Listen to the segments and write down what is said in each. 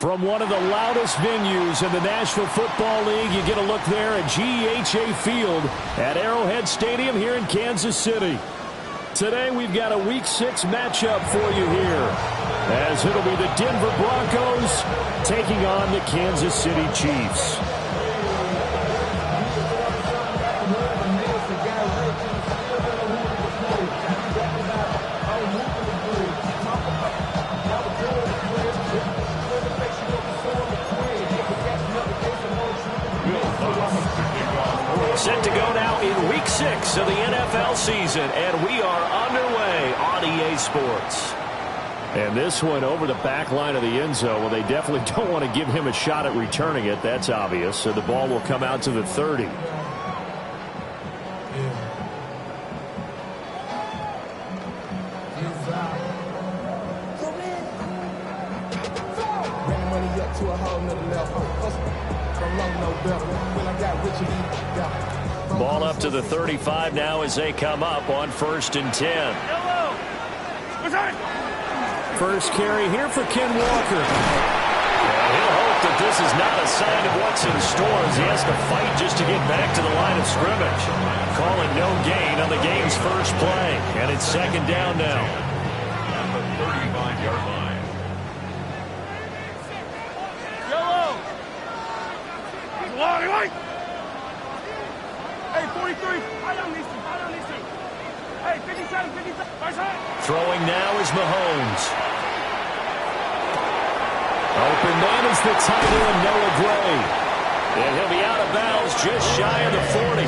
From one of the loudest venues in the National Football League, you get a look there at GEHA Field at Arrowhead Stadium here in Kansas City. Today we've got a Week 6 matchup for you here, as it'll be the Denver Broncos taking on the Kansas City Chiefs. Set to go now in Week 6 of the NFL season, and we are underway on EA Sports. And this one over the back line of the end zone. Well, they definitely don't want to give him a shot at returning it. That's obvious. So the ball will come out to the 30. Ball up to the 35 now as they come up on 1st and 10. First carry here for Ken Walker. And he'll hope that this is not a sign of what's in store as he has to fight just to get back to the line of scrimmage. Calling no gain on the game's first play. And it's 2nd down now. At the 35-yard line. Hey, 43. I don't need to. Hey, 57. Throwing now is Mahomes. Open man is the tight end, Noah Gray. And he'll be out of bounds just shy of the 40.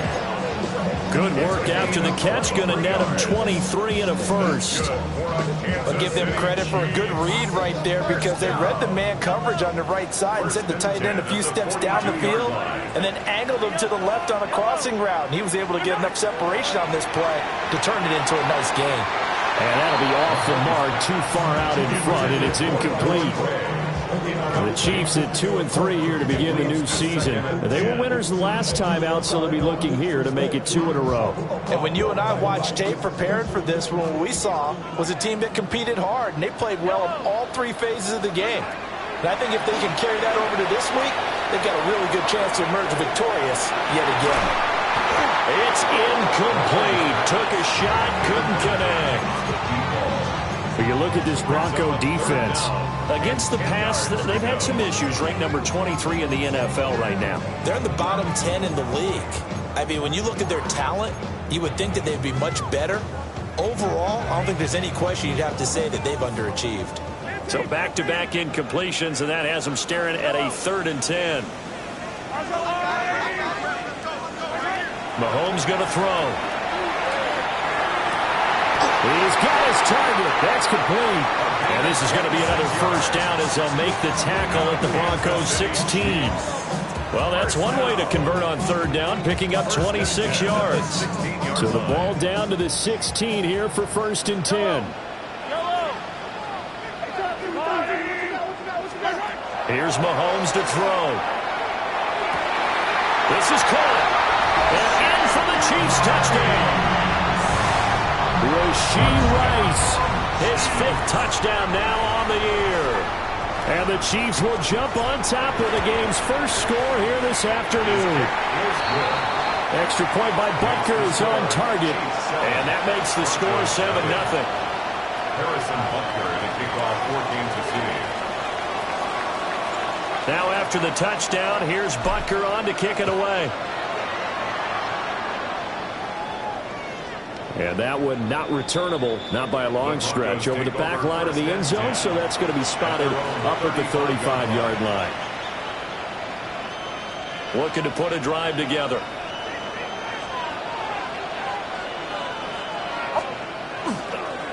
Good work after the catch. Going to net him 23 and a first. I'll give them credit for a good read right there because they read the man coverage on the right side and sent the tight end a few steps down the field and then angled him to the left on a crossing route. And he was able to get enough separation on this play to turn it into a nice gain. And that'll be off the mark, too far out in front, and it's incomplete. The Chiefs at 2-3 here to begin the new season. They were winners the last time out, so they'll be looking here to make it 2 in a row. And when you and I watched tape preparing for this, what we saw was a team that competed hard, and they played well in all 3 phases of the game. And I think if they can carry that over to this week, they've got a really good chance to emerge victorious yet again. It's incomplete. Took a shot, couldn't connect. But you look at this Bronco defense. Against the pass, they've had some issues. Ranked number 23 in the NFL right now. They're in the bottom 10 in the league. I mean, when you look at their talent, you would think that they'd be much better. Overall, I don't think there's any question you'd have to say that they've underachieved. So back-to-back incompletions, and that has them staring at a 3rd and 10. Mahomes going to throw. He's got his target. That's complete. And this is going to be another first down as they'll make the tackle at the Broncos 16. Well, that's one way to convert on 3rd down, picking up 26 yards. So the ball down to the 16 here for 1st and 10. Here's Mahomes to throw. This is caught. And in for the Chiefs touchdown. Rashee Rice, his 5th touchdown now on the year. And the Chiefs will jump on top of the game's first score here this afternoon. Extra point by Butker is on target. And that makes the score 7-0. Harrison Butker to kick off 4 games this season. Now after the touchdown, here's Butker on to kick it away. And that one not returnable, not by a long stretch, over the back line of the end zone, so that's going to be spotted up at the 35-yard line. Looking to put a drive together.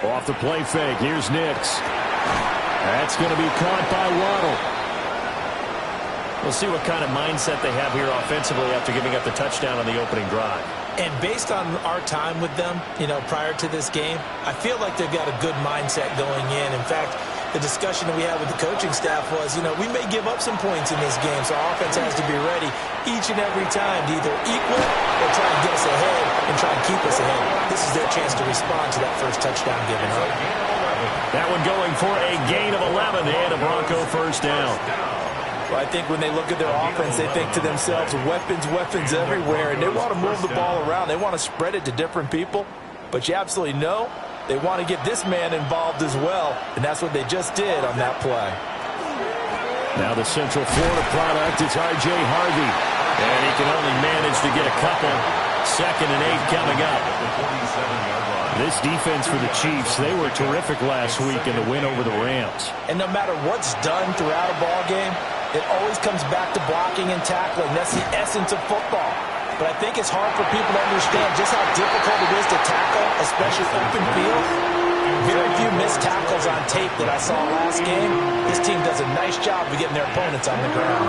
Off the play fake, here's Nix. That's going to be caught by Waddle. We'll see what kind of mindset they have here offensively after giving up the touchdown on the opening drive. And based on our time with them, prior to this game, I feel like they've got a good mindset going in. In fact, the discussion that we had with the coaching staff was, we may give up some points in this game, so our offense has to be ready each and every time to either equal or try and get us ahead and try and keep us ahead. This is their chance to respond to that first touchdown given up. That one going for a gain of 11 and a Bronco first down. Well, I think when they look at their offense, they think to themselves, weapons everywhere, and they want to move the ball around. They want to spread it to different people, but you absolutely know they want to get this man involved as well, and that's what they just did on that play. Now the Central Florida product is R.J. Harvey, and he can only manage to get a couple. 2nd and 8 coming up. This defense for the Chiefs, they were terrific last week in the win over the Rams. And no matter what's done throughout a ball game, it always comes back to blocking and tackling. That's the essence of football. But I think it's hard for people to understand just how difficult it is to tackle, especially open field. Very few missed tackles on tape that I saw last game. This team does a nice job of getting their opponents on the ground.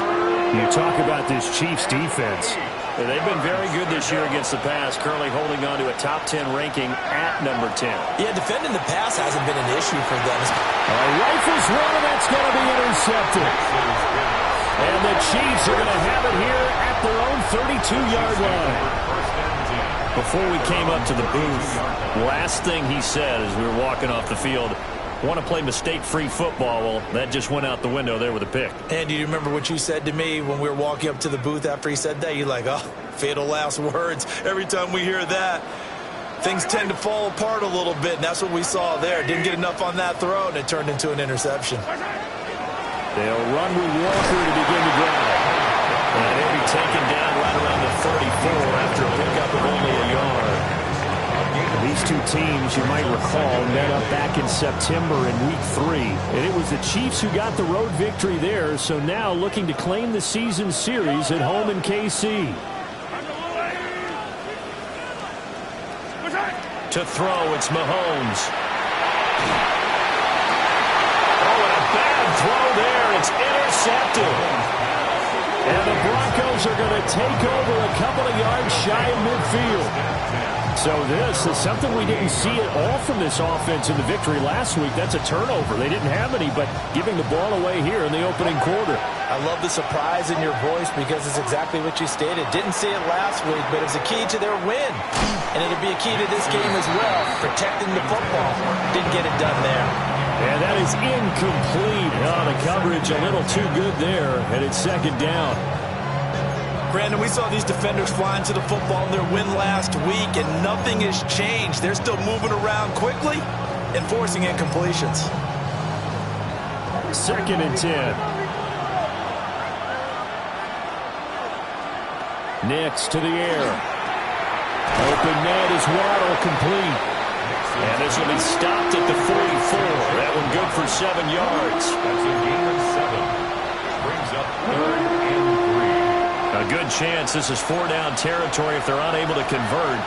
You talk about this Chiefs defense. They've been very good this year against the pass, currently holding on to a top 10 ranking at number 10. Yeah, defending the pass hasn't been an issue for them. Rifles one, and that's going to be intercepted. And the Chiefs are going to have it here at their own 32-yard line. Before we came up to the booth, last thing he said as we were walking off the field, want to play mistake-free football. Well, that just went out the window there with a pick. And do you remember what you said to me when we were walking up to the booth after he said that? You're like, oh, fatal last words. Every time we hear that, things tend to fall apart a little bit, and that's what we saw there. Didn't get enough on that throw, and it turned into an interception. They'll run with Walker to begin the drive. And he'll be taken down right around the 34 after a pickup of only a yard. These two teams, you might recall, met up back in September in Week 3. And it was the Chiefs who got the road victory there, so now looking to claim the season series at home in KC. To throw, it's Mahomes. Oh, and a bad throw there. It's intercepted. And the Broncos are going to take over a couple of yards shy of midfield. So this is something we didn't see at all from this offense in the victory last week. That's a turnover. They didn't have any, but giving the ball away here in the opening quarter. I love the surprise in your voice because it's exactly what you stated. Didn't see it last week, but it was a key to their win. And it'll be a key to this game as well, protecting the football. Didn't get it done there. And that is incomplete. Oh, the coverage a little too good there, and it's 2nd down. Brandon, we saw these defenders flying to the football in their win last week, and nothing has changed. They're still moving around quickly and forcing incompletions. 2nd and 10. Nix to the air. Open net is Waddle, complete. And this will be stopped at the 44. That one good for 7 yards. That's a gain of 7. Brings up 3rd and 3. A good chance this is 4-down territory if they're unable to convert.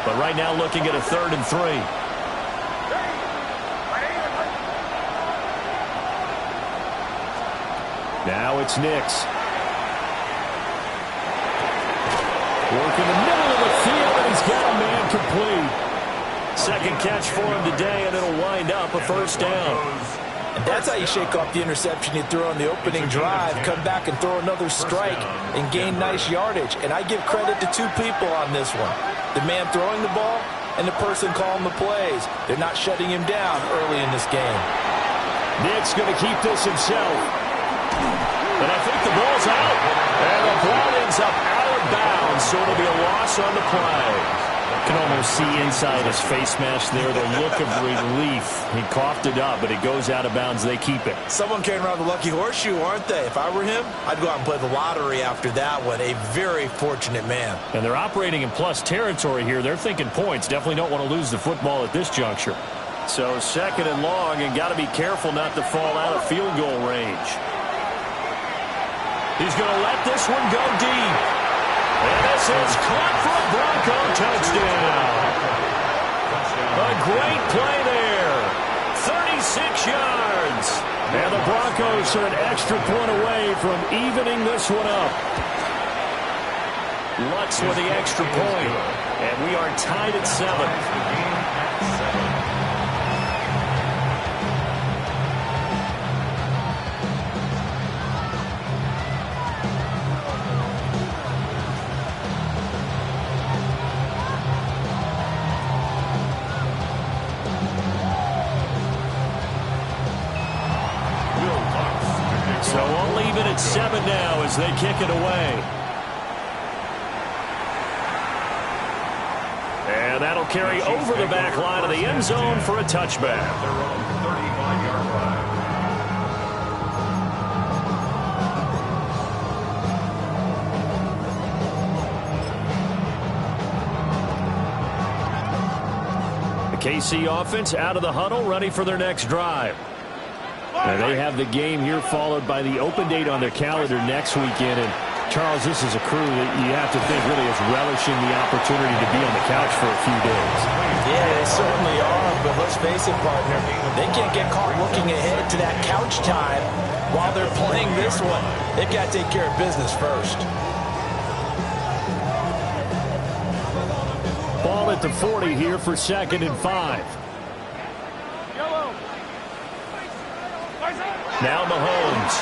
But right now looking at a 3rd and 3. Now it's Nix. Work in the middle of the field, and he's got a man complete. Second catch for him today, and it'll wind up a 1st down. And that's how you shake off the interception you threw on the opening drive, come back and throw another strike and gain nice yardage. And I give credit to 2 people on this one. The man throwing the ball and the person calling the plays. They're not shutting him down early in this game. Nick's going to keep this himself. And I think the ball's out. And the ball ends up out of bounds, so it'll be a loss on the play. Can almost see inside his face mask there the look of relief. He coughed it up, but it goes out of bounds. They keep it. Someone carrying around the lucky horseshoe, aren't they? If I were him, I'd go out and play the lottery after that one. A very fortunate man. And they're operating in plus territory here. They're thinking points. Definitely don't want to lose the football at this juncture. So 2nd and long, and got to be careful not to fall out of field goal range. He's going to let this one go deep. And this is caught for a Bronco touchdown. A great play there. 36 yards. And the Broncos are an extra point away from evening this one up. Lutz with the extra point. And we are tied at 7. So we'll leave it at 7 now as they kick it away. And that'll carry over the back line of the end zone for a touchback. Their own 35-yard line. The KC offense out of the huddle, ready for their next drive. And they have the game here followed by the open date on their calendar next weekend. And Charles, this is a crew that you have to think really is relishing the opportunity to be on the couch for a few days. Yeah, they certainly are, but let's face it, partner, they can't get caught looking ahead to that couch time while they're playing this one. They've got to take care of business first. Ball at the 40 here for 2nd and 5. Now Mahomes.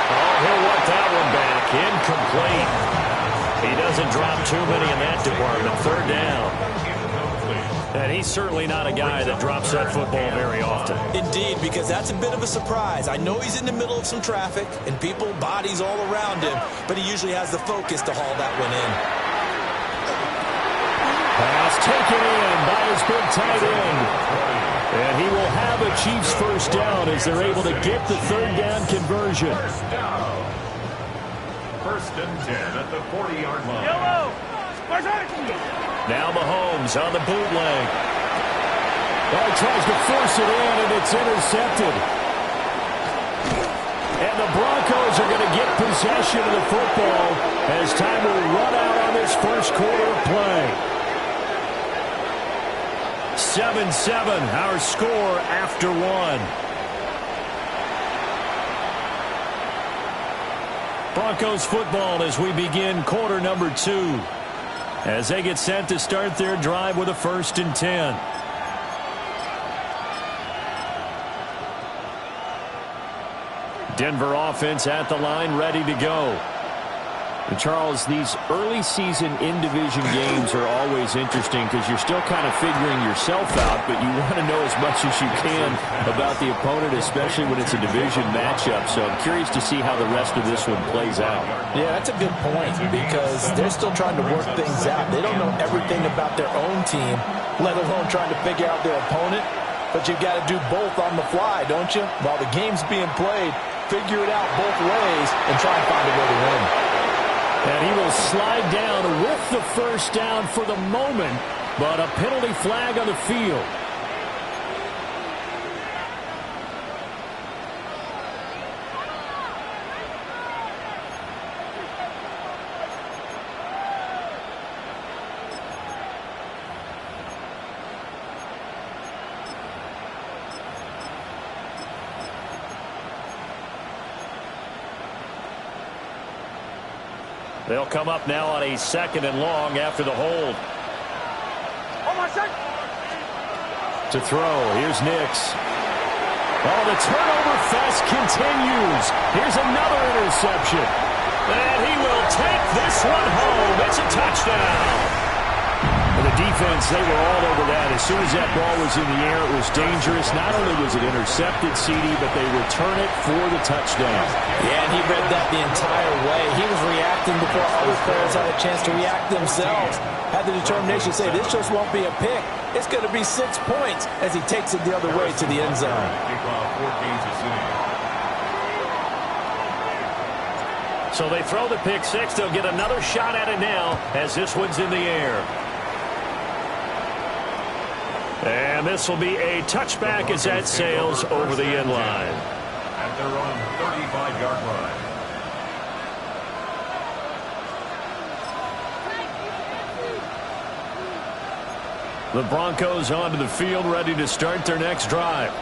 Oh, he'll work that one back. Incomplete. He doesn't drop too many in that department. 3rd down. And he's certainly not a guy that drops that football very often. Indeed, because that's a bit of a surprise. I know he's in the middle of some traffic and people, bodies all around him, but he usually has the focus to haul that one in. Pass taken in by his big tight end. And he will have a Chiefs first down as they're able to get the 3rd down conversion. First down. 1st and 10 at the 40-yard line. Now Mahomes on the bootleg. Oh, he tries to force it in, and it's intercepted. And the Broncos are going to get possession of the football as time will run out on this first quarter of play. 7-7, our score after 1. Broncos football as we begin quarter number 2. As they get set to start their drive with a 1st and 10. Denver offense at the line, ready to go. And Charles, these early season in-division games are always interesting because you're still kind of figuring yourself out, but you want to know as much as you can about the opponent, especially when it's a division matchup. So I'm curious to see how the rest of this one plays out. Yeah, that's a good point because they're still trying to work things out. They don't know everything about their own team, let alone trying to figure out their opponent. But you've got to do both on the fly, don't you? While the game's being played, figure it out both ways and try and find a way to win. And he will slide down with the first down for the moment, but a penalty flag on the field. They'll come up now on a 2nd and long after the hold. To throw, here's Nix. Oh, the turnover fest continues. Here's another interception. And he will take this one home. It's a touchdown. And the defense, they were all over that. As soon as that ball was in the air, it was dangerous. Not only was it intercepted, CD, but they return it for the touchdown. Yeah, and he read that the entire way. He was reacting before other players had a chance to react themselves. Had the determination to say, this just won't be a pick. It's going to be 6 points as he takes it the other way to the end zone. So they throw the pick 6. They'll get another shot at it now as this one's in the air. And this will be a touchback as that sails over the end line. At their own 35-yard line. The Broncos onto the field, ready to start their next drive.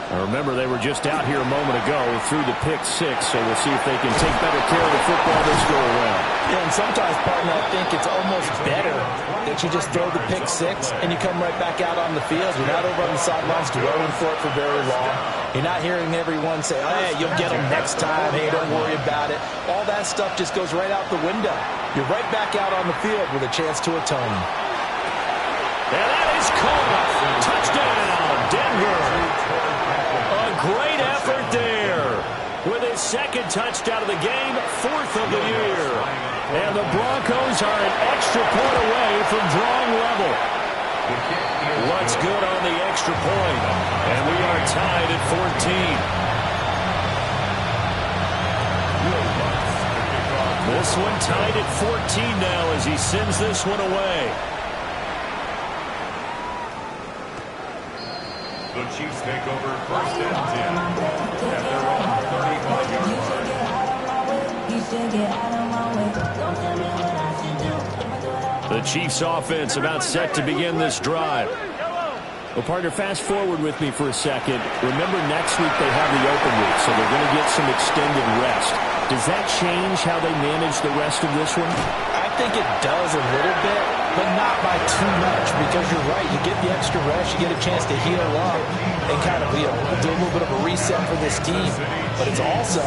Remember, they were just out here a moment ago through the pick six, so we'll see if they can take better care of the football this go around. Yeah, and sometimes, partner, I think it's almost better that you just throw the pick six and you come right back out on the field. You're not over on the sidelines dwelling for it for very long. You're not hearing everyone say, oh, hey, you'll get them next time. Hey, don't worry about it. All that stuff just goes right out the window. You're right back out on the field with a chance to atone. And that is caught. Touchdown, Denver. A great effort there. With his second touchdown of the game, fourth of the year. And the Broncos are an extra point away from drawing level. What's good on the extra point? And we are tied at 14. This one tied at 14 now as he sends this one away. The Chiefs take over first and 10 at their own 35-yard line. The Chiefs offense about set to begin this drive. Well, partner, fast forward with me for a second. Remember, next week they have the open week, so they're going to get some extended rest. Does that change how they manage the rest of this one? I think it does a little bit, but not by too much, because you're right. You get the extra rest, you get a chance to heal up and kind of, do a little bit of a reset for this team. But it's also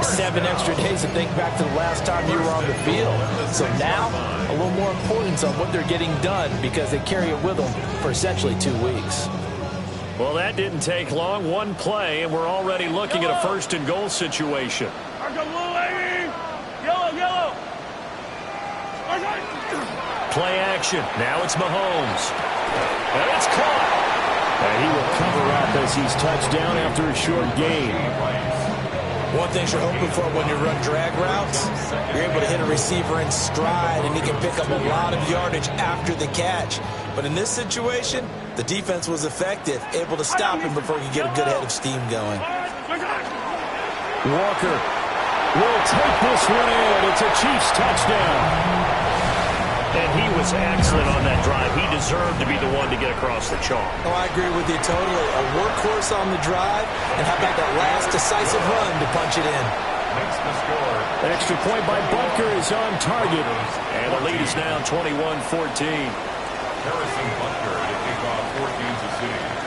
7 extra days to think back to the last time you were on the field. So now, a little more importance on what they're getting done because they carry it with them for essentially 2 weeks. Well, that didn't take long. One play, and we're already looking at a first and goal situation. Play action. Now it's Mahomes. And it's caught. And he will cover up as he's touched down after a short gain. One thing you're hoping for when you run drag routes, you're able to hit a receiver in stride, and he can pick up a lot of yardage after the catch. But in this situation, the defense was effective, able to stop him before he could get a good head of steam going. Walker will take this one in. It's a Chiefs touchdown. And he was excellent on that drive. He deserved to be the one to get across the chalk. Oh, I agree with you totally. A workhorse on the drive, and how about that last decisive run to punch it in? Makes the score. Extra point by Butker is on target. And the lead is now 21-14. Harrison Butker to kick off for Kansas City.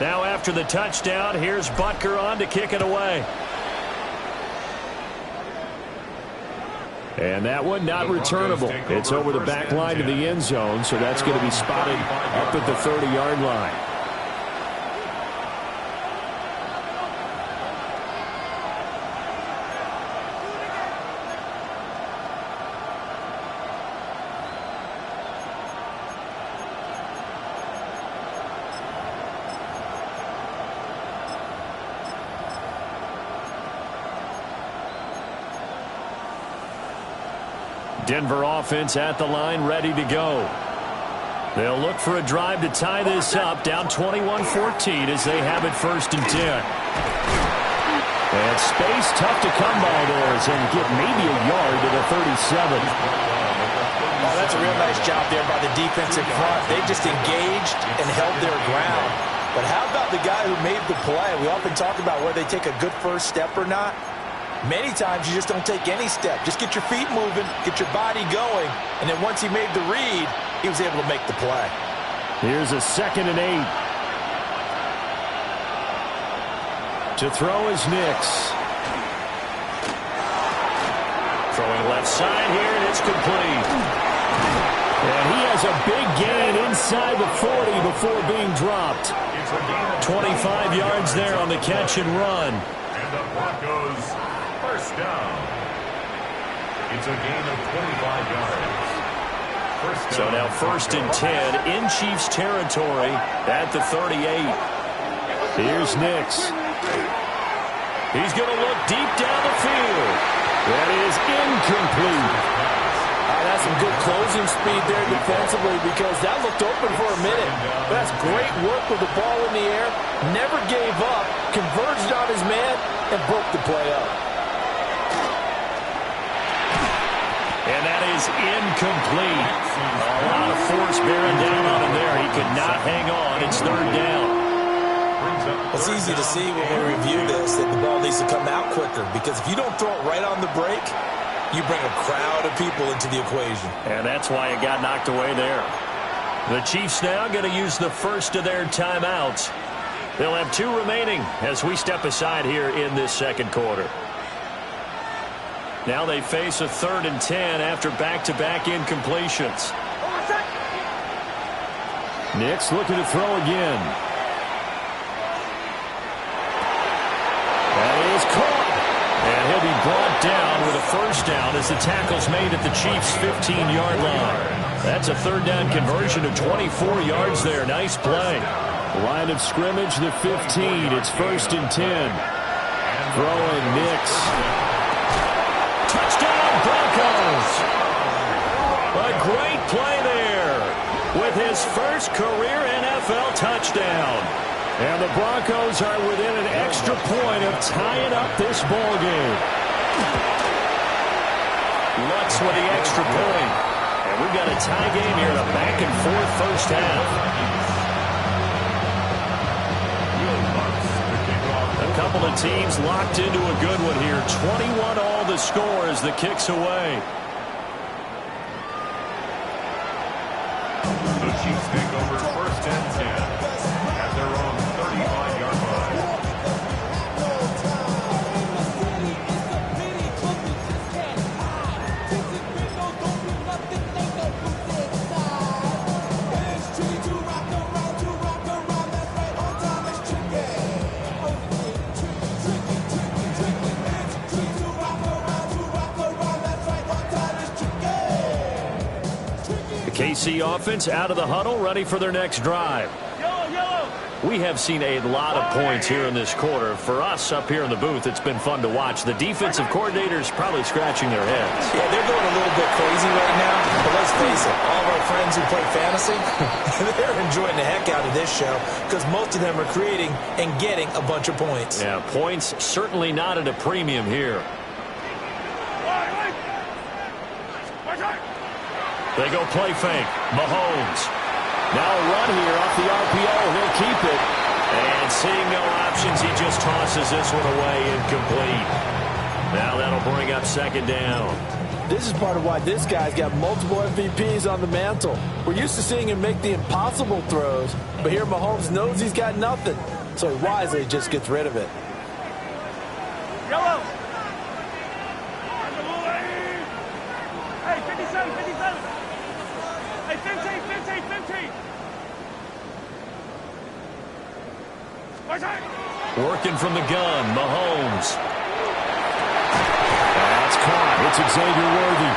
Now after the touchdown, here's Butker on to kick it away. And that one not returnable. It's over the back line to the end zone, so that's going to be spotted up at the 30-yard line. Denver offense at the line, ready to go. They'll look for a drive to tie this up, down 21-14 as they have it first and 10. And space, tough to come by there as they get maybe a yard to the 37. Oh, that's a real nice job there by the defensive front. They just engaged and held their ground. But how about the guy who made the play? We often talk about whether they take a good first step or not. Many times you just don't take any step. Just get your feet moving, get your body going, and then once he made the read, he was able to make the play. Here's a 2nd and 8. To throw is Nix. Throwing left side here, and it's complete. And he has a big gain inside the 40 before being dropped. 25 yards there on the catch and run. And the Broncos first down. It's a gain of 25 yards. So now first and 10 in Chiefs territory at the 38. Here's Nix. He's going to look deep down the field. That is incomplete. That's some good closing speed there defensively because that looked open for a minute. But that's great work with the ball in the air. Never gave up, converged on his man, and broke the play up. And that is incomplete. A lot of force bearing down on him there. He could not hang on. It's third down. It's easy to see when we review this that the ball needs to come out quicker because if you don't throw it right on the break, you bring a crowd of people into the equation. And that's why it got knocked away there. The Chiefs now going to use the first of their timeouts. They'll have 2 remaining as we step aside here in this second quarter. Now they face a 3rd and 10 after back-to-back incompletions. Nix looking to throw again. That is caught. And he'll be brought down with a first down as the tackle's made at the Chiefs' 15-yard line. That's a 3rd down conversion of 24 yards there. Nice play. Line of scrimmage, the 15. It's 1st and 10. Throwing Nix. Touchdown Broncos. A great play there with his first career NFL touchdown. And the Broncos are within an extra point of tying up this ball game. Lutz with the extra point. And we've got a tie game here in a back-and-forth first half. A couple of teams locked into a good one here. 21 all the score as the kick's away. The Chiefs take over 1st and 10 at their own 35-yard line. KC offense out of the huddle, ready for their next drive. We have seen a lot of points here in this quarter. For us up here in the booth, it's been fun to watch. The defensive coordinators probably scratching their heads. Yeah, they're going a little bit crazy right now. But let's face it, all of our friends who play fantasy, they're enjoying the heck out of this show because most of them are creating and getting a bunch of points. Yeah, points certainly not at a premium here. They go play fake. Mahomes. Now a run here off the RPO. He'll keep it. And seeing no options, he just tosses this one away incomplete. Now that'll bring up 2nd down. This is part of why this guy's got multiple MVPs on the mantle. We're used to seeing him make the impossible throws, but here Mahomes knows he's got nothing, so he wisely just gets rid of it. Yellow. Hey, 57, 57. Hey, 15, 15, 15. Working from the gun, Mahomes. That's caught. It's Xavier Worthy.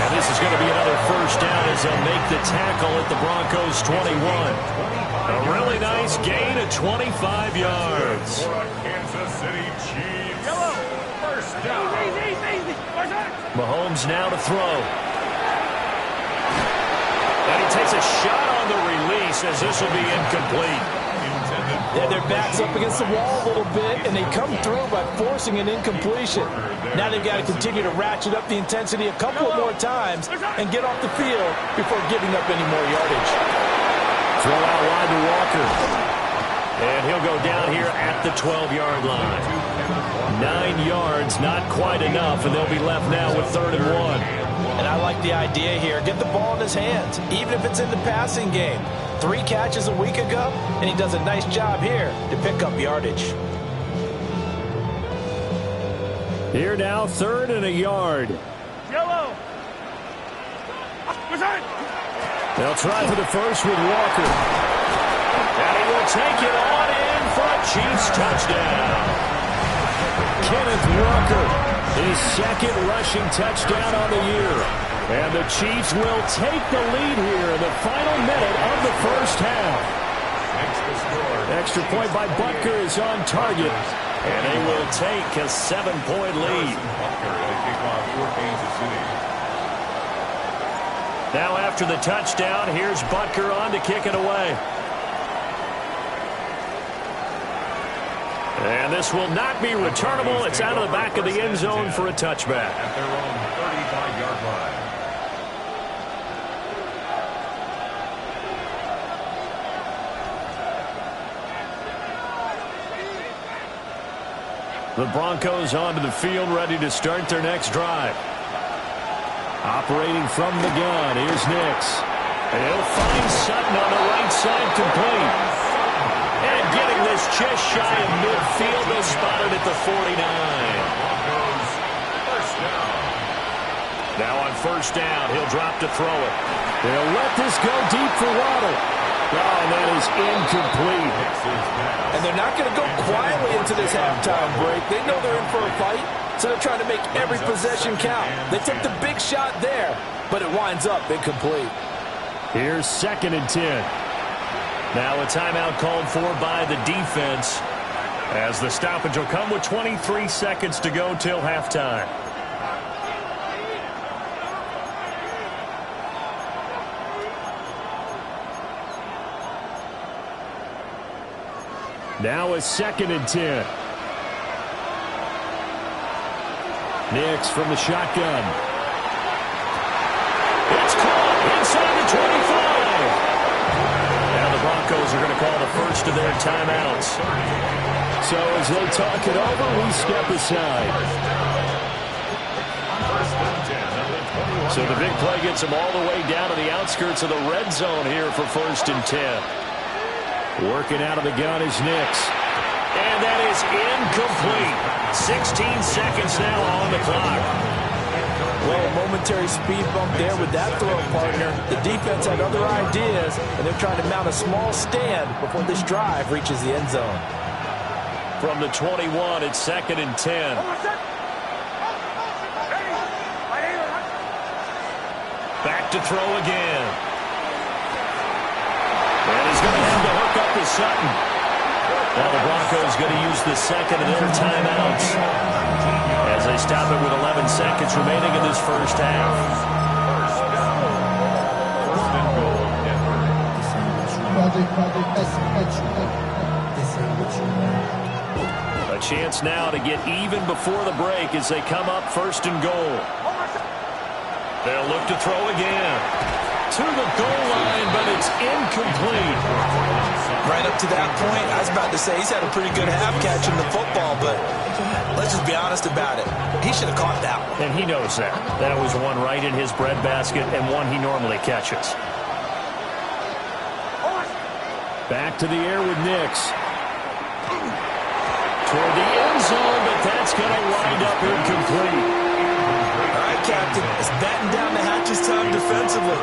And this is going to be another first down as they'll make the tackle at the Broncos' 21. A really nice gain of 25 yards. For a Kansas City Chiefs. First down. Mahomes now to throw. And he takes a shot on the release as this will be incomplete. Yeah, their back's up against the wall a little bit, and they come through by forcing an incompletion. Now they've got to continue to ratchet up the intensity a couple of more times and get off the field before giving up any more yardage. Throw out wide to Walker. And he'll go down here at the 12-yard line. 9 yards, not quite enough, and they'll be left now with 3rd and 1. And I like the idea here. Get the ball in his hands, even if it's in the passing game. 3 catches a week ago, and he does a nice job here to pick up yardage. Here now, 3rd and a yard. Yellow. They'll try for the first with Walker. And he will take it on in for a Chiefs touchdown. Kenneth Walker, his 2nd rushing touchdown on the year. And the Chiefs will take the lead here in the final minute of the first half. Extra point by Butker is on target. And they will take a 7-point lead. after the touchdown. Here's Butker on to kick it away. And this will not be returnable. It's out of the back of the end zone for a touchback. At their own 35-yard line. The Broncos onto the field, ready to start their next drive. Operating from the gun, here's Nix. He'll find Sutton on the right side, complete. And getting this just shy of midfield, they'll spot it at the 49. Broncos, first down. Now on first down, he'll drop to throw it. They'll let this go deep for Waddle. Oh, and that is incomplete. And they're not going to go quietly into this halftime break. They know they're in for a fight, so they're trying to make every possession count. They took the big shot there, but it winds up incomplete. Here's 2nd and 10. Now a timeout called for by the defense, as the stoppage will come with 23 seconds to go till halftime. Now a 2nd and 10. Nix from the shotgun. It's caught inside the 25. Now the Broncos are going to call the first of their timeouts. So as they talk it over, we step aside. So the big play gets them all the way down to the outskirts of the red zone here for 1st and 10. Working out of the gun is Nix. And that is incomplete. 16 seconds now on the clock. Well, a momentary speed bump there with that throw, partner. The defense had other ideas, and they're trying to mount a small stand before this drive reaches the end zone. From the 21, it's 2nd and 10. Back to throw again. And he's going to have to hook up with Sutton. Now the Broncos going to use the second of their timeouts as they stop it with 11 seconds remaining in this first half. A chance now to get even before the break as they come up 1st and goal. They'll look to throw again. To the goal line, but it's incomplete. Right up to that point, I was about to say he's had a pretty good half catching the football, but let's just be honest about it. He should have caught that one. And he knows that. That was one right in his breadbasket and one he normally catches. Back to the air with Nix. Toward the end zone, but that's going to wind up incomplete. All right, Captain, it's batten down the hatches time defensively.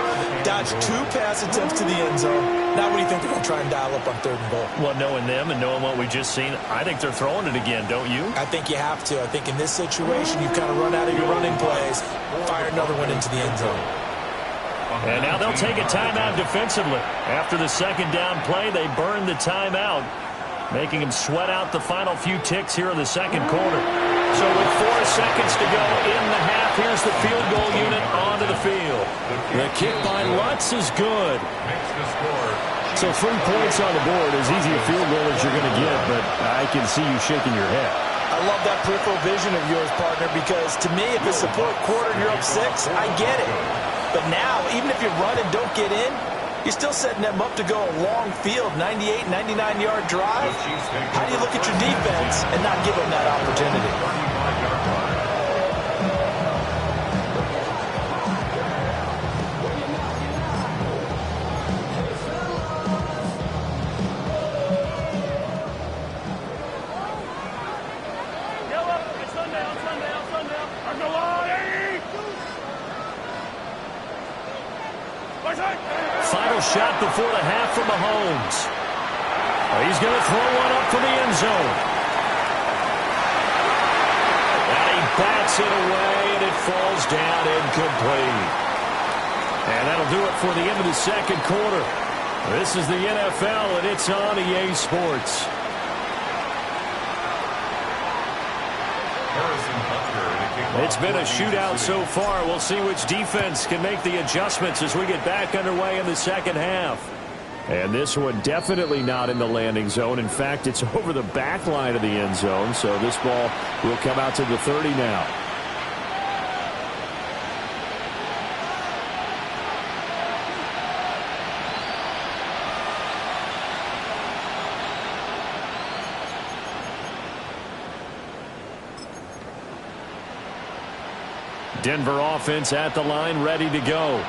Dodged 2 pass attempts to the end zone. Now what do you think they're going to try and dial up on 3rd and goal? Well, knowing them and knowing what we just seen, I think they're throwing it again, don't you? I think you have to. I think in this situation, you've kind of run out of your running plays. Fire another one into the end zone. And now they'll take a timeout defensively. After the 2nd down play, they burn the timeout, making them sweat out the final few ticks here in the 2nd quarter. So with 4 seconds to go in the half, here's the field goal unit onto the field. The kick by Lutz is good. So 3 points on the board, as easy a field goal as you're going to get, but I can see you shaking your head. I love that peripheral vision of yours, partner, because to me, if it's the 4th quarter and you're up 6, I get it. But now, even if you run and don't get in, you're still setting them up to go a long field, 98, 99-yard drive. How do you look at your defense and not give them that opportunity? Final shot before the half from Mahomes. He's going to throw one up for the end zone. And he bats it away, and it falls down incomplete. And that'll do it for the end of the 2nd quarter. This is the NFL, and it's on EA Sports. Harrison Butker in a It's been a shootout so far. We'll see which defense can make the adjustments as we get back underway in the second half. And this one definitely not in the landing zone. In fact, it's over the back line of the end zone. So this ball will come out to the 30 now. Denver offense at the line, ready to go.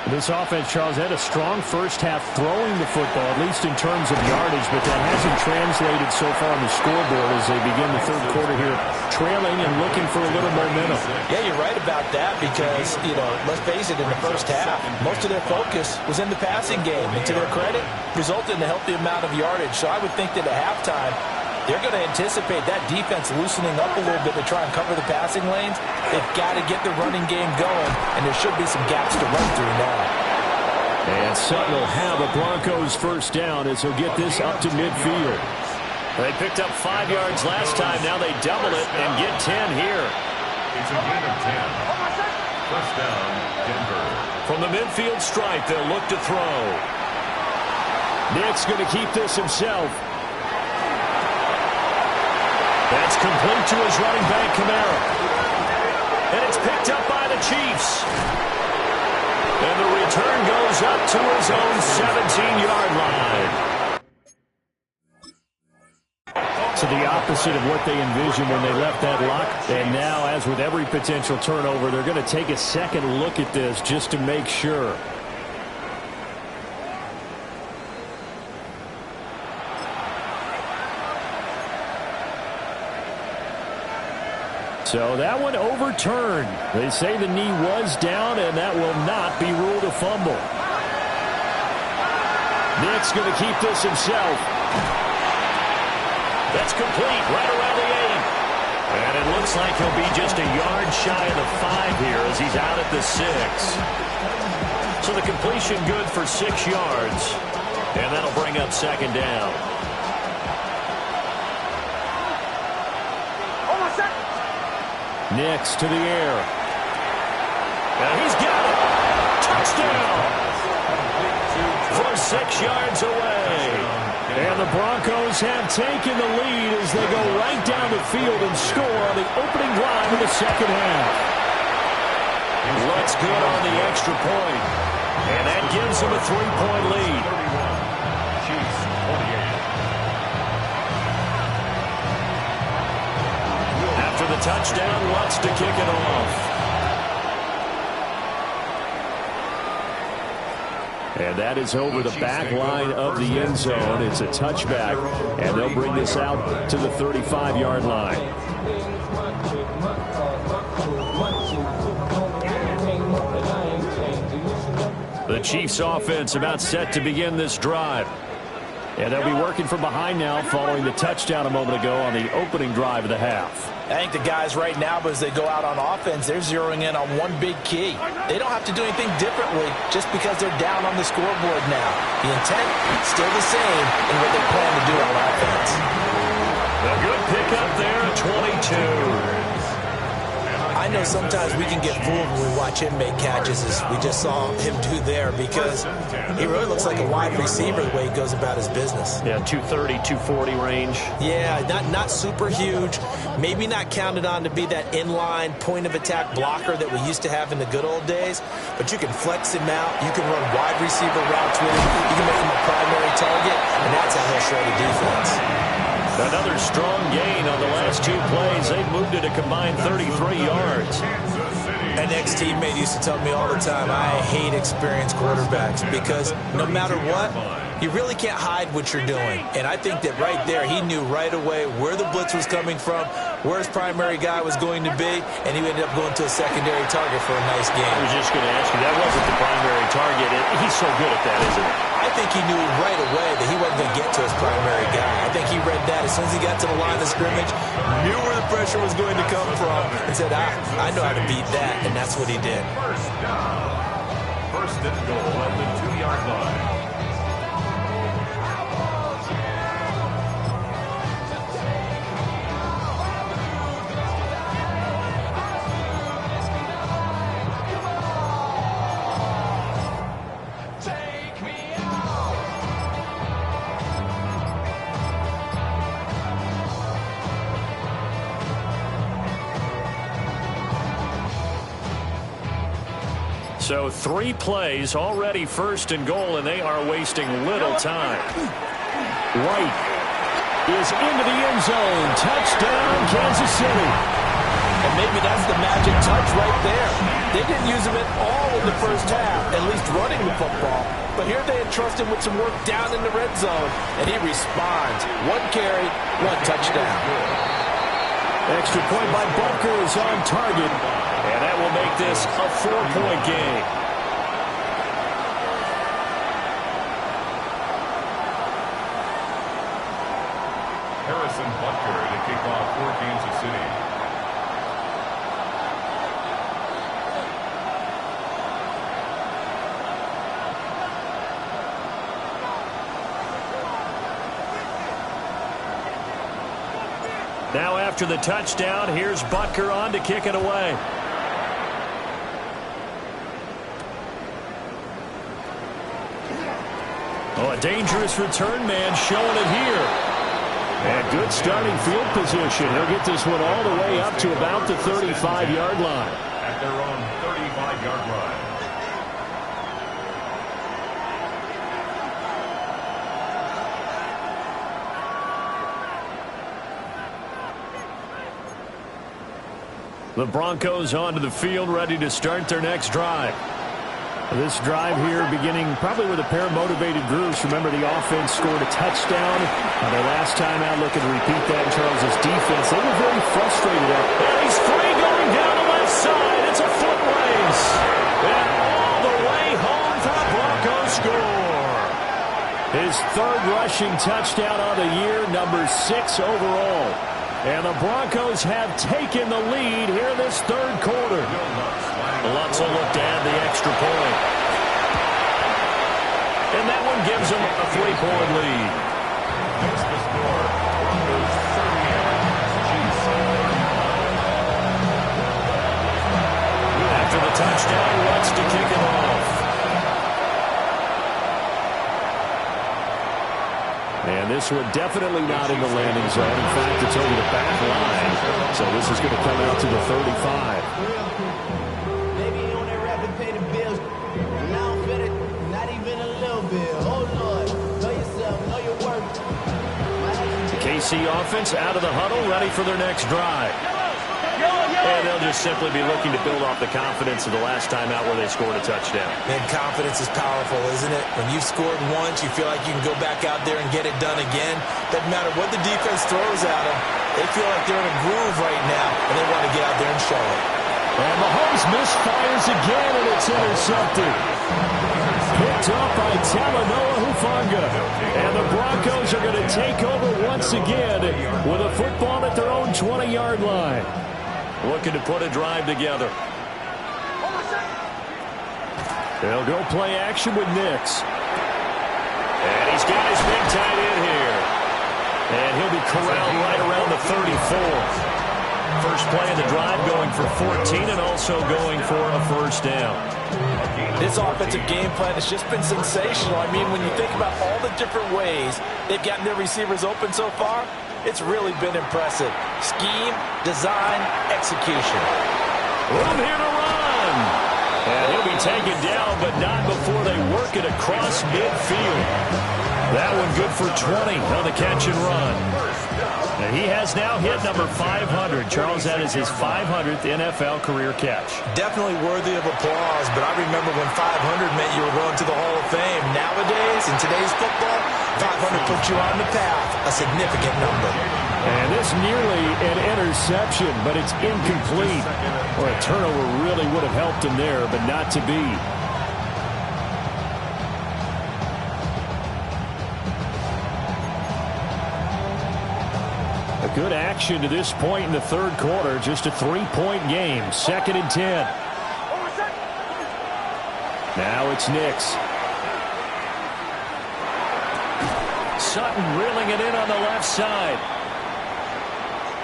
This offense, Charles, had a strong first half throwing the football, at least in terms of yardage, but that hasn't translated so far on the scoreboard as they begin the third quarter here, trailing and looking for a little momentum. Yeah, you're right about that because, let's face it, in the first half, most of their focus was in the passing game. And to their credit, resulted in a healthy amount of yardage. So I would think that at halftime, they're going to anticipate that defense loosening up a little bit to try and cover the passing lanes. They've got to get the running game going, and there should be some gaps to run through now. And Sutton will have a Broncos first down as he'll get this up to midfield. They picked up 5 yards last time. Now they double it and get 10 here. It's a gain of 10. First down, Denver. From the midfield stripe, they'll look to throw. Nick's going to keep this himself. That's complete to his running back, Kamara. And it's picked up by the Chiefs. And the return goes up to his own 17-yard line. So the opposite of what they envisioned when they left that lock. And now, as with every potential turnover, they're going to take a second look at this just to make sure. So that one overturned. They say the knee was down, and that will not be ruled a fumble. Nick's going to keep this himself. That's complete right around the 8. And it looks like he'll be just a yard shy of the 5 here as he's out at the 6. So the completion good for 6 yards. And that'll bring up second down. Next to the air. And he's got it. Touchdown. From 6 yards away. And the Broncos have taken the lead as they go right down the field and score on the opening drive of the second half. Looks good on the extra point. And that gives them a 3-point lead. Chiefs 28. After the touchdown, wants to kick it off. And that is over the back line of the end zone. It's a touchback, and they'll bring this out to the 35-yard line. The Chiefs offense about set to begin this drive. And they'll be working from behind now following the touchdown a moment ago on the opening drive of the half. I think the guys right now, as they go out on offense, they're zeroing in on one big key. They don't have to do anything differently just because they're down on the scoreboard now. The intent still the same in what they plan to do on offense. A good pickup there at 22. I know sometimes we can get fooled when we watch him make catches, as we just saw him do there, because he really looks like a wide receiver the way he goes about his business. Yeah, 230, 240 range. Yeah, not super huge. Maybe not counted on to be that inline point-of-attack blocker that we used to have in the good old days, but you can flex him out. You can run wide receiver routes with him. You can make him a primary target, and that's how he'll shred a defense. Another strong gain on the last 2 plays. They've moved it a combined 33 yards. An ex-teammate used to tell me all the time, I hate experienced quarterbacks because no matter what, you really can't hide what you're doing. And I think that right there, he knew right away where the blitz was coming from, where his primary guy was going to be, and he ended up going to a secondary target for a nice game. I was just going to ask you, that wasn't the primary target. He's so good at that, isn't he? I think he knew right away that he wasn't going to get to his primary guy. I think he read that as soon as he got to the line of scrimmage, knew where the pressure was going to come from, and said, I know how to beat that, and that's what he did. First down. First and goal at the 2-yard line. So 3 plays, already first and goal, and they are wasting little time. White is into the end zone. Touchdown, Kansas City. And maybe that's the magic touch right there. They didn't use him at all in the first half, at least running the football. But here they entrust him with some work down in the red zone, and he responds. 1 carry, 1 touchdown. Extra point by Bunker is on target, and that will make this a 4-point game. Harrison Butker to kick off for Kansas City. Now after the touchdown, here's Butker on to kick it away. Oh, a dangerous return man showing it here. And good starting field position. He'll get this one all the way up to about the 35-yard line. At their own 35-yard line. The Broncos onto the field, ready to start their next drive. This drive here beginning probably with a pair of motivated groups. Remember, the offense scored a touchdown. Their last time out, looking to repeat that in Charles' defense. They were very frustrated up. And he's free going down the left side. It's a foot race. And all the way home for the Broncos score. His 3rd rushing touchdown of the year, number 6 overall. And the Broncos have taken the lead here in this 3rd quarter. Lutz will look to add the extra point. And that one gives them a 3-point lead. Makes the score. Broncos 38. After the touchdown, Lutz to kick it off. And this one definitely not in the landing zone. In fact, it's over the back line. So this is going to come out to the 35. Maybe you only rap and pay the bills. And I don't fit it, not even a little bit. Oh, Lord, know yourself, know your worth. The KC offense out of the huddle, ready for their next drive. And they'll just simply be looking to build off the confidence of the last time out where they scored a touchdown. Man, confidence is powerful, isn't it? When you've scored once, you feel like you can go back out there and get it done again. Doesn't matter what the defense throws at them. They feel like they're in a groove right now, and they want to get out there and show it. And Mahomes misfires again, and it's intercepted. Picked up by Talanoa Hufanga. And the Broncos are going to take over once again with a football at their own 20-yard line. Looking to put a drive together. They'll go play action with Nix. And he's got his big tight end here. And he'll be corralled right around the 34. First play of the drive going for 14 and also going for a first down. This offensive game plan has just been sensational. I mean, when you think about all the different ways they've gotten their receivers open so far, it's really been impressive. Scheme, design, execution. Room here to run. And he'll be taken down, but not before they work it across midfield. That one good for 20 on the catch and run. And he has now hit number 500. Charles, that is his 500th NFL career catch. Definitely worthy of applause, but I remember when 500 meant you were going to the Hall of Fame. Nowadays, in today's football, 500 puts you on the path, a significant number. And this nearly an interception, but it's incomplete. Or a turnover really would have helped him there, but not to be. A good action to this point in the 3rd quarter. Just a 3-point game. 2nd and 10. Now it's Nix. Sutton reeling it in on the left side.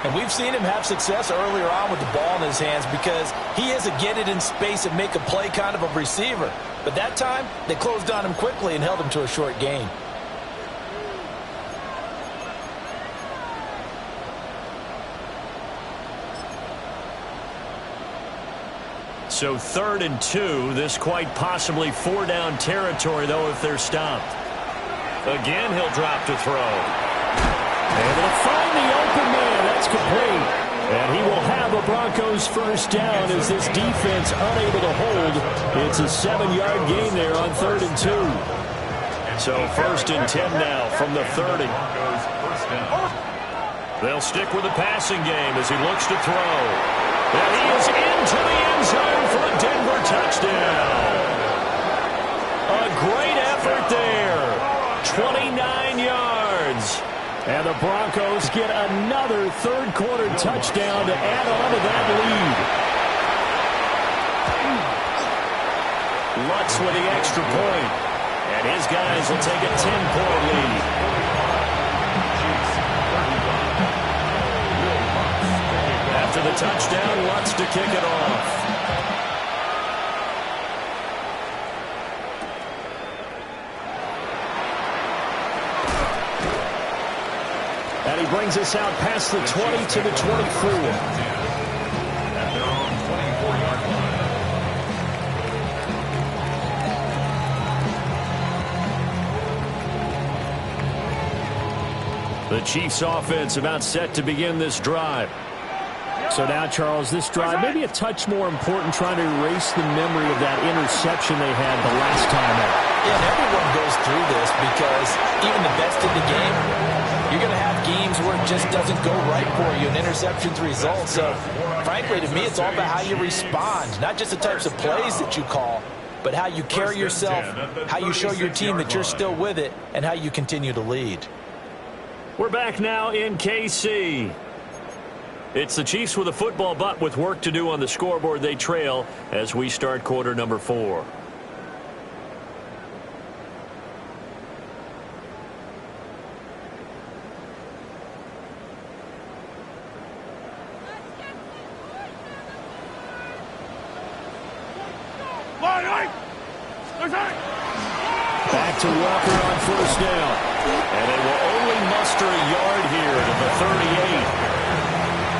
And we've seen him have success earlier on with the ball in his hands because he is a get it in space and make a play kind of a receiver. But that time, they closed on him quickly and held him to a short gain. So 3rd and 2. This quite possibly 4-down territory, though, if they're stopped. Again, he'll drop to throw. Able to find the open man. That's complete. And he will have a Broncos first down as this defense unable to hold. It's a 7-yard gain there on 3rd and 2. So 1st and 10 now from the 30. They'll stick with the passing game as he looks to throw. And he is into the end zone for a Denver touchdown. A great effort there. 29 yards. And the Broncos get another third-quarter touchdown to add on to that lead. Lutz with the extra point. And his guys will take a 10-point lead. After the touchdown, Lutz to kick it off. And he brings us out past the 20 to the 24. At their own 24-yard line. The Chiefs offense about set to begin this drive. So now, Charles, this drive maybe a touch more important, trying to erase the memory of that interception they had the last time out. Yeah, and everyone goes through this because even the best in the game, you're going to have games where it just doesn't go right for you, and interceptions result. So, frankly, to me, it's all about how you respond, not just the types of plays that you call, but how you carry yourself, how you show your team that you're still with it, and how you continue to lead. We're back now in KC. It's the Chiefs with a football, but with work to do on the scoreboard. They trail as we start quarter number 4. Back to Walker on first down. And they will only muster a yard here to the 38.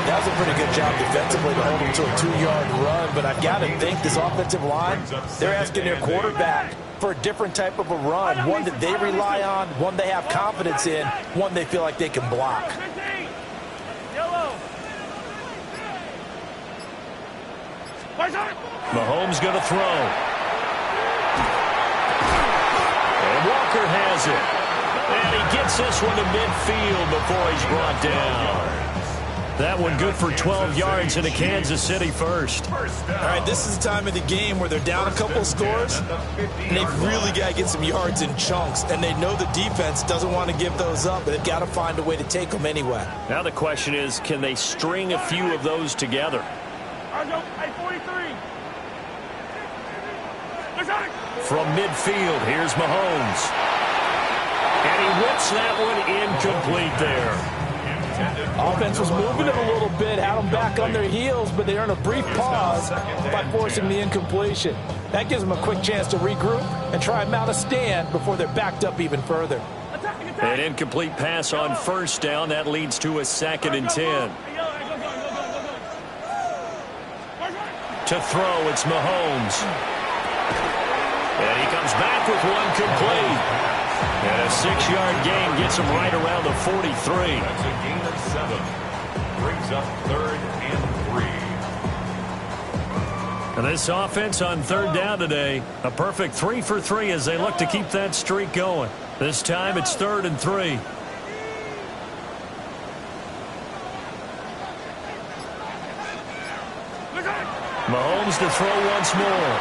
That was a pretty good job defensively to hold him to a 2-yard run, but I've got to think this offensive line, they're asking their quarterback for a different type of a run, one that they rely on, one they have confidence in, one they feel like they can block. Mahomes going to throw. And Walker has it. And he gets this one to midfield before he's brought down. That one good for 12 yards into Kansas City first. All right, this is the time of the game where they're down a couple of scores, and they've really got to get some yards in chunks, and they know the defense doesn't want to give those up, but they've got to find a way to take them anyway. Now the question is, can they string a few of those together? From midfield, here's Mahomes. And he whips that one incomplete there. Offense was moving it a little bit, had them back on their heels, but they earn a brief pause by forcing the incompletion. That gives them a quick chance to regroup and try and mount a stand before they're backed up even further. An incomplete pass on first down. That leads to a 2nd and 10. To throw, it's Mahomes. And he comes back with one complete. And a 6-yard gain gets him right around the 43. That's a gain of 7. Brings up 3rd and 3. And this offense on 3rd down today, a perfect 3 for 3 as they look to keep that streak going. This time it's 3rd and 3. Mahomes to throw once more.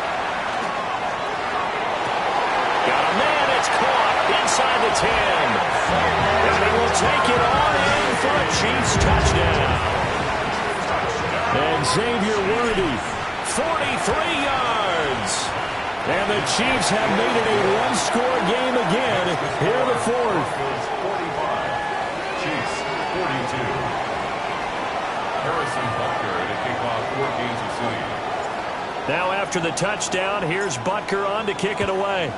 Got a man, it's caught inside the 10. And he will take it on in for a Chiefs touchdown. And Xavier Worthy, 43 yards. And the Chiefs have made it a one-score game again here in the 4th. 45. Chiefs 42. Harrison Butker to kick off for Kansas City. Now after the touchdown, here's Butker on to kick it away.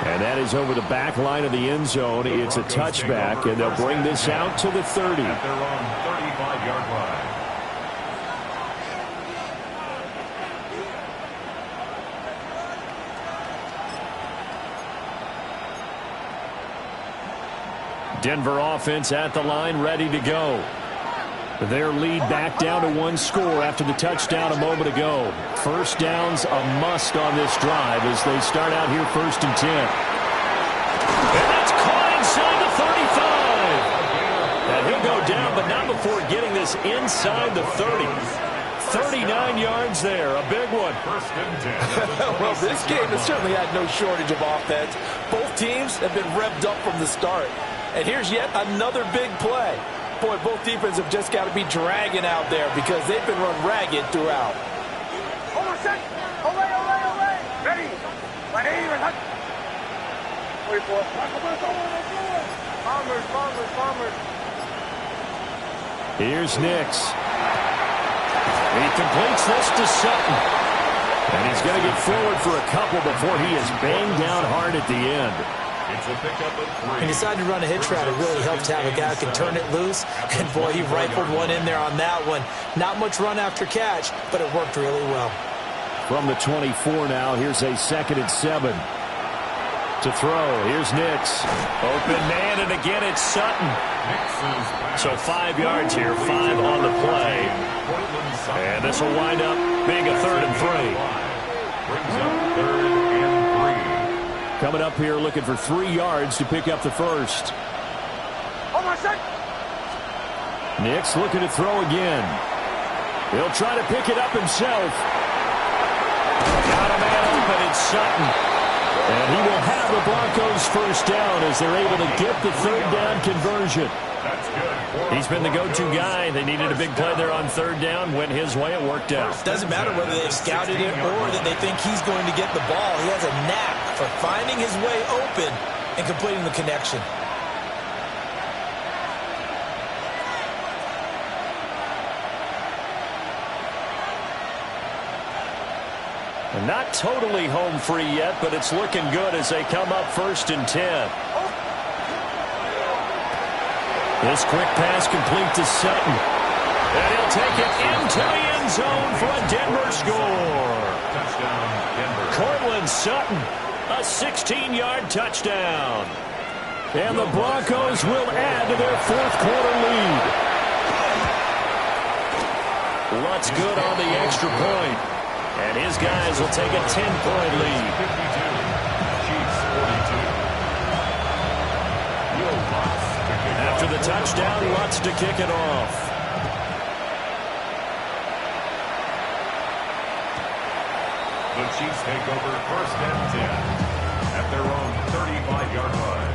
And that is over the back line of the end zone. It's a touchback, and they'll bring this out to the 30. At their own 35-yard line. Denver offense at the line, ready to go. Their lead back down to 1 score after the touchdown a moment ago. First down's a must on this drive as they start out here 1st and 10. And that's caught inside the 35. And he'll go down, but not before getting this inside the 30. 39 yards there, a big one. Well, this game has certainly had no shortage of offense. Both teams have been revved up from the start. And here's yet another big play. Boy, both defenses have just got to be dragging out there because they've been run ragged throughout. Ready. Bombers. Here's Nix. He completes this to Sutton. And he's going to get forward for a couple before he is banged down hard at the end. It's a pickup of 3. He decided to run a hitch route. It really helps to have a guy who can turn it loose. And, boy, he rifled one in there on that one. Not much run after catch, but it worked really well. From the 24 now, here's a 2nd and 7. To throw, here's Nix. Open man, and again it's Sutton. So 5 yards here, 5 on the play. And this will wind up being a 3rd and 3. Brings up 3rd and 3. Coming up here looking for 3 yards to pick up the first. Nix looking to throw again. He'll try to pick it up himself. Got a man open, it's Sutton. And he will have the Broncos first down as they're able to get the 3rd down conversion. He's been the go-to guy. They needed a big play there on 3rd down. Went his way, it worked out. Doesn't matter whether they've scouted it or that they think he's going to get the ball. He has a knack for finding his way open and completing the connection. And not totally home free yet, but it's looking good as they come up 1st and 10. This quick pass complete to Sutton. And he'll take it into the end zone for a Denver score. Touchdown, Denver. Cortland Sutton, a 16-yard touchdown. And the Broncos will add to their 4th quarter lead. What's good on the extra point? And his guys will take a 10-point lead. 52. Chiefs 42. After the touchdown, Lutz to kick it off. The Chiefs take over 1st and 10 at their own 35-yard line.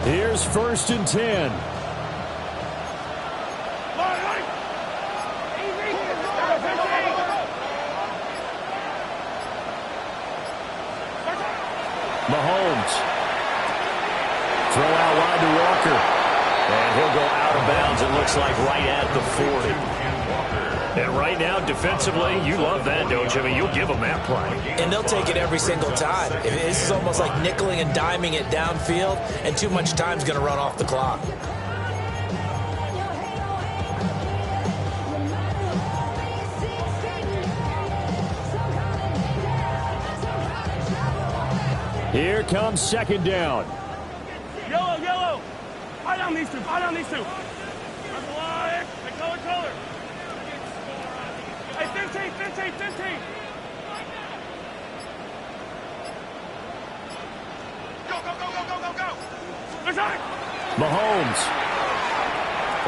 Here's 1st and 10. Mahomes. Throw out wide to Walker. And he'll go out of bounds, it looks like, right at the 40. And right now, defensively, you love that, don't you? I mean, you'll give them that play. And they'll take it every single time. This is almost like nickeling and diming it downfield, and too much time's going to run off the clock. Here comes 2nd down. Yellow. Fight on these two. Color. Hey, 15. Go.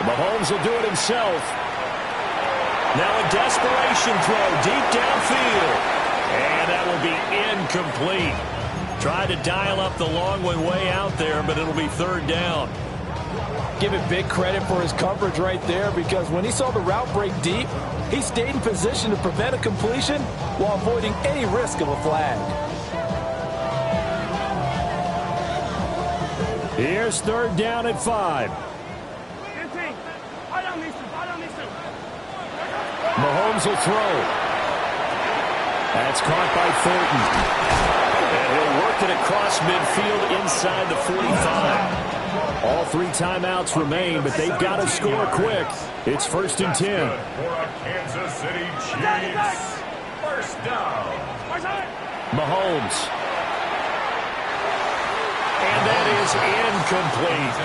Mahomes will do it himself. Now a desperation throw deep downfield. And that will be incomplete. Tried to dial up the long way out there, but it'll be 3rd down. Give it big credit for his coverage right there, because when he saw the route break deep, he stayed in position to prevent a completion while avoiding any risk of a flag. Here's 3rd down at 5. 15. Fight on these two. Mahomes will throw. That's caught by Thornton. And he'll work it across midfield inside the 45. All 3 timeouts remain, but they've got to score quick. It's 1st and 10. For a Kansas City Chiefs. First down. Mahomes. And that is incomplete.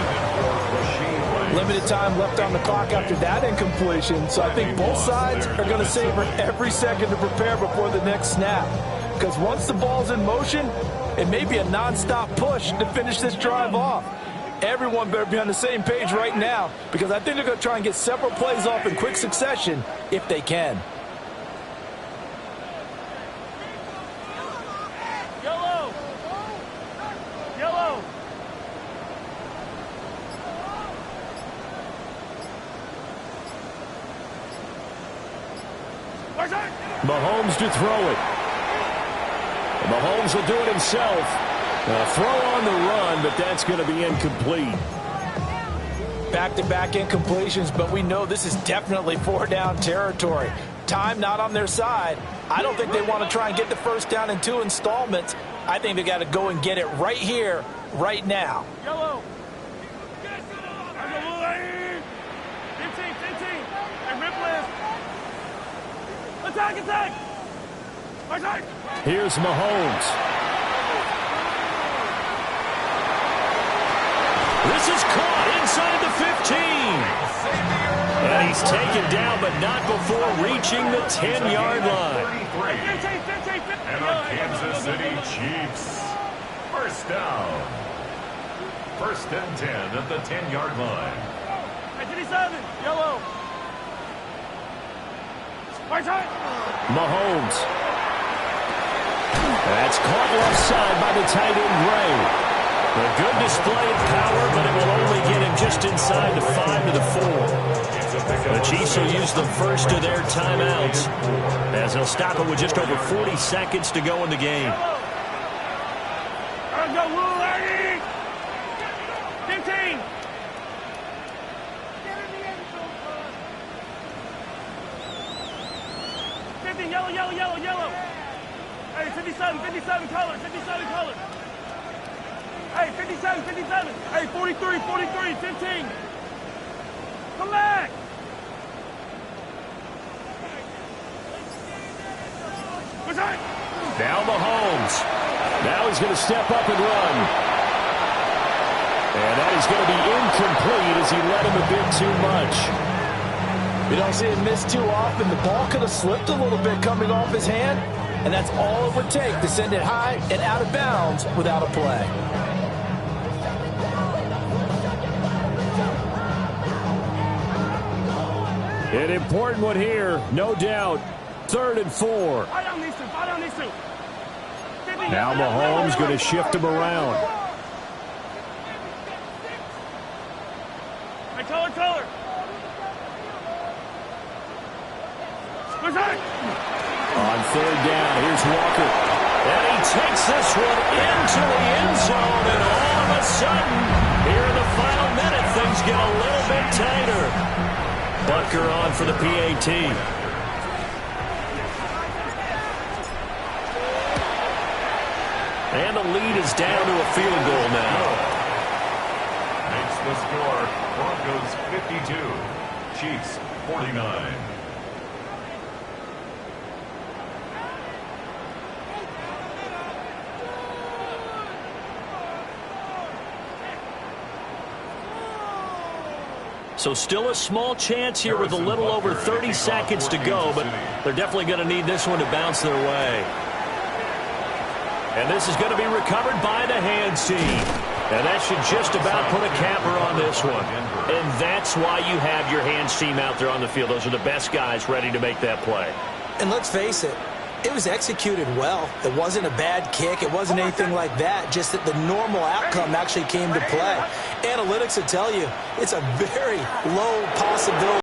Limited time left on the clock after that incompletion, so I think both sides are going to savor every second to prepare before the next snap. Because once the ball's in motion, it may be a nonstop push to finish this drive off. Everyone better be on the same page right now, because I think they're going to try and get several plays off in quick succession if they can. Yellow. Yellow. Mahomes to throw it. Mahomes will do it himself. A throw on the run, but that's going to be incomplete. Back-to-back incompletions, but we know this is definitely 4-down territory. Time not on their side. I don't think they want to try and get the first down in 2 installments. I think they got to go and get it right here, right now. Yellow. 15. And rip list. Attack. Here's Mahomes. This is caught inside the 15. And he's taken down, but not before reaching the 10-yard line. 15. And the Kansas City Chiefs. First down. 1st and 10 at the 10-yard line. 57. Yellow. Mahomes. That's caught left side by the tight end, Gray. A good display of power, but it will only get him just inside the 5 to the 4. The Chiefs will use the first of their timeouts, as they'll stop it with just over 40 seconds to go in the game. 15. Yellow. Hey, 57 color. Hey, 57. Hey, 43, 15. Come back. Now Mahomes. Now he's going to step up and run. And that is going to be incomplete as he led him a bit too much. You don't see it miss too often. The ball could have slipped a little bit coming off his hand, and that's all it would take to send it high and out of bounds without a play. An important one here, no doubt. 3rd and 4. Now Mahomes going to shift him around. Hey, color. On 3rd down, here's Walker. And he takes this one into the end zone, and all of a sudden, here in the final minute, things get a little bit tighter. Butker on for the PAT. And the lead is down to a field goal now. Makes the score Broncos 52, Chiefs 49. So still a small chance here with a little over 30 seconds to go, but they're definitely going to need this one to bounce their way. And this is going to be recovered by the hands team. And that should just about put a capper on this one. And that's why you have your hands team out there on the field. Those are the best guys ready to make that play. And let's face it, it was executed well. It wasn't a bad kick. It wasn't anything like that. Just that the normal outcome actually came to play. Analytics will tell you it's a very low possibility